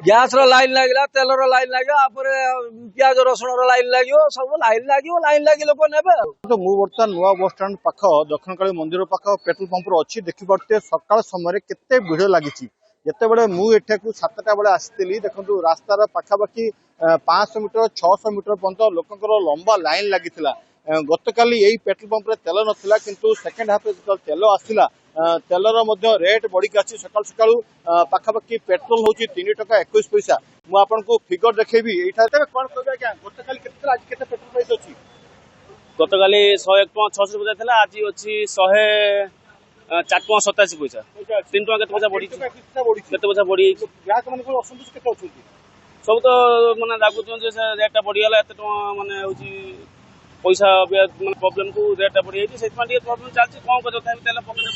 gas रो line लगे तेल रो line लगे प्याज रसुण रो लाइन लगे सब लाइन लगी लोक ने तो मु बर्तमान नुआ बस स्टाण्ड पाख दक्षिण काली मंदिर पाख पेट्रोल पंप अच्छी देखिपे सकाल समय केते भिड़ लगी जिते बड़े मुझे सातटा बेले आसी देखो रास्तार पाखापाखि 500 मीटर 600 मीटर पर्यटन लोक लंबा लाइन लगी गतकाली यही पेट्रोल पंप रे तेल नथिला किंतु सेकेंड हाफ जो तेल आसला तेलर रेट बढ़ी आसी सकाल सकाल पाखापाखि पेट्रोल हूँ 3 टका 21 पैसा मुझे आपको फिगर देखेबी कौन कह गतकाली पेट्रोल प्राइस अच्छी गतकाली 101 टका 600 पैसा था आज अच्छी 104 टका 87 पैसा 3 टका पैसा बढ़ी पैसा बढ़ी ग्राहक मान असंतोष के सब तो माने लागुचन जे रेट बढ़ीगला एत माने होची पैसा माने प्रॉब्लम को रेट बढ़ी जाई से प्रॉब्लम चलछि कोन कर तथा तेल पकड़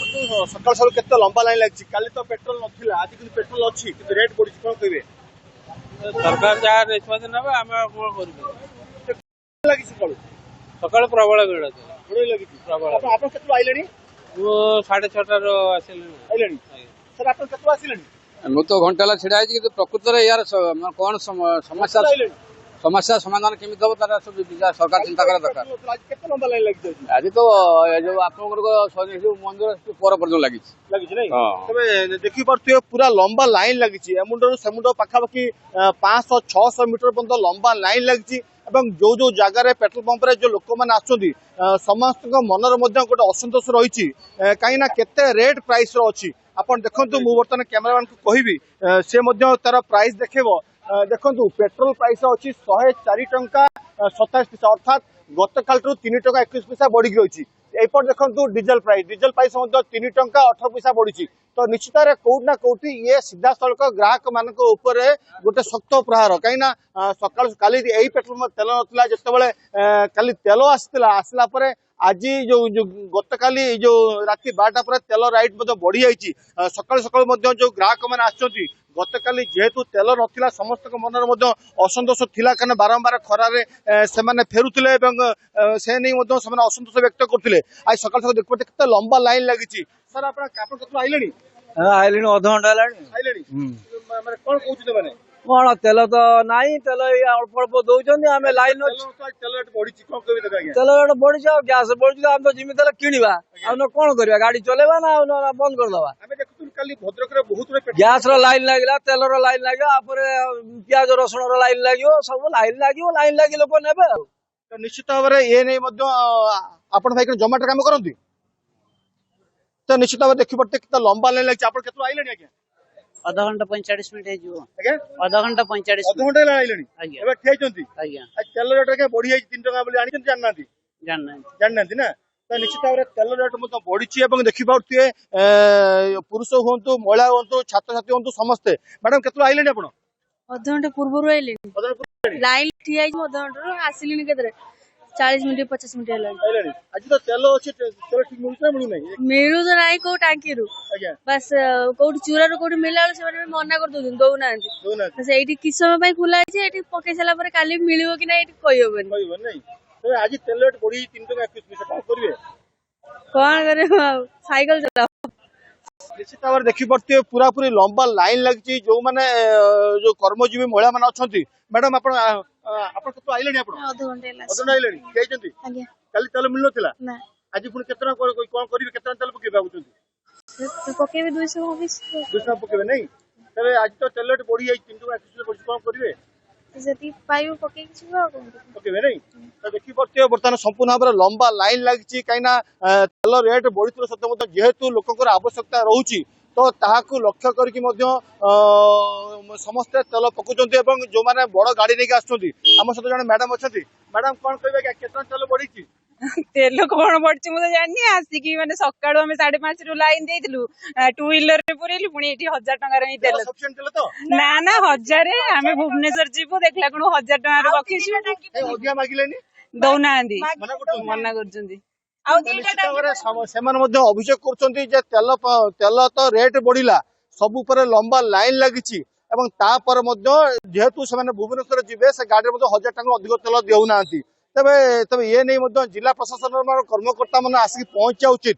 सकाल सकाल केते लंबा लाइन लागछि काली तो पेट्रोल नथिला आज कि पेट्रोल अछि कि रेट बढ़ी कोन कहबे सरकार जा रेस्पॉन्स नबे हम कोन करबे लागि सकाल प्रबल भिड़ लागि प्रबल आप केते आइलेनी वो 6:30 रो आइलेनी सर आप केते आसिलेनी मु तो घंटा छिड़ा प्रकृत यार कौन समस्या समस्या समाधान केमी हम तार सब सरकार चिंता करा दरकार आज तो जो आप मंदिर पर पर्यटन लगी देखी पारे पूरा लंबा लाइन लगी एमुंडर सेमुंड पाखापाखि 500-600 मीटर पर्यटन लंबा लाइन लगी जो जो जगार पेट्रोल पंप रे जो लोक मैंने आसुच्च समस्त मनर गोटे असंतोष रही कहीं केते रेट प्राइस अच्छी आपन देखु मु बर्तमान कैमरामैन को कहबी से तार प्राइस देखेबो देखु पेट्रोल प्राइस अच्छी 104 टंका 27 पैसा अर्थात गतकाल 3 टका 21 पैसा बढ़ी रही एपट देखु डीजल प्राइस 3 टंका 18 पैसा बढ़ी तो निश्चित कौट ना कौटी ये सीधा सड़क ग्राहक मान गोटे शक्त प्रहार कहीं सकाल काली यही पेट्रोल तेल नाला जिते काली तेल आसला आज जो गतकाली जो राति 12टा पर तेल राइट बढ़ी जाइए सकाल सकाल जो ग्राहक मैंने आसछंती गतकाली जेहेतु तेल नथिला समस्त मनर असंतोष थिला कारण बारंबार खरारे से फेरुले से नहीं असंतोष व्यक्त करते आज सकाल सकाल देखते कितना लंबा लाइन लगी सर आप आइले आइलिन अध घंटा कौन कहते मैंने कौन तेल तो नाई तेल अल्प अल्प दौरान आम लाइन तेल रेट बढ़ी कौन कह तेल रेट बढ़ी गैस बढ़ी आम तो जिमी तेल किणवा कौन करवा गाड़ी चलेवा ना बंद करदवा भद्रक बहुत गैस रो लाइन लगे तेल रो लाइन लगे प्याज रसुण रो लाइन लगे सब लाइन लगी लोक ने निश्चित भाव में ये नहीं आप भाई जोमेटो काम करती तो निश्चित भाव देखी पड़ते कितना लंबा लाइन लगे आप आइले आज्ञा आधा घंटा 45 मिनट आधा घंटा 45 अध घंटा आइले तेल रेट बढ़ी जाए 3 टका जानना ना तो निश्चित भाव में तेल रेट बढ़ी देखिपे पुरुष हूँ महिला हूँ छात्र छात्री हूँ समस्ते मैडम के आइले आप अध घंटा पूर्व लाइन ठिया अध घंटा आसिली के 40 मिनट 50 मिनट आज तो तेल अच्छे तेल ठीक मिलू तो ना कौ टांकी बस कौटी चूरा कौटी मिला से मना कर दौना कि समय खुला पकई सारा काली मिल कि ना कही आज तेल रेट बढ़ी 3 टका 21 पैसा कौन करेंगे कौन करे साइकिल चला निश्चित भाव में देखिपे पूरा पूरी लंबा लाइन लगी जो मैंने जो कर्मजीवी महिला मैंने अच्छा मैडम आप आइले अध घंटे कल तेल मिल ना आज पुणी कौन करेंगे केतना तेल पकेबे 200 पकेबे नहीं तेरे आज तो तेल रेट बढ़ी जाए 3 टका 21 पैसा कौन करेंगे पकेबे नहीं तो देखिपे बर्तमान संपूर्ण भाव में लंबा लाइन लगी कहीं तेल रेट बढ़ी सत्वे जेहेतु लोक आवश्यकता रोचे तो ताहाकु लक्ष्य करके समस्ते तेल पकाउछन्ति एवं जो माने बड़ गाड़ी लेके आछन्ति हम सहित जने मैडम अछन्ति मैडम कोन कहबे केतना तेल बढ़ी तेल कौन बढ़ी मुझे जानी आसिक मैंने सका 5:30 रु लाइन देलु 2 व्हीलर पुरेलु पुणी 1000 टका ना ना 1000 आम भुवनेश्वर जीवु देखला कौन 1000 टका रखी दौना मना कर अभियोग कर तो रेट बढ़ला सब लंबा लाइन लगी जेहेतु से भुवनेश्वर जीवे से गाड़ी 1000 टका अधिक तेल देना तबे ये नहीं जिला प्रशासन कर्मकर्ता मैंने आसिक पहुंचा उचित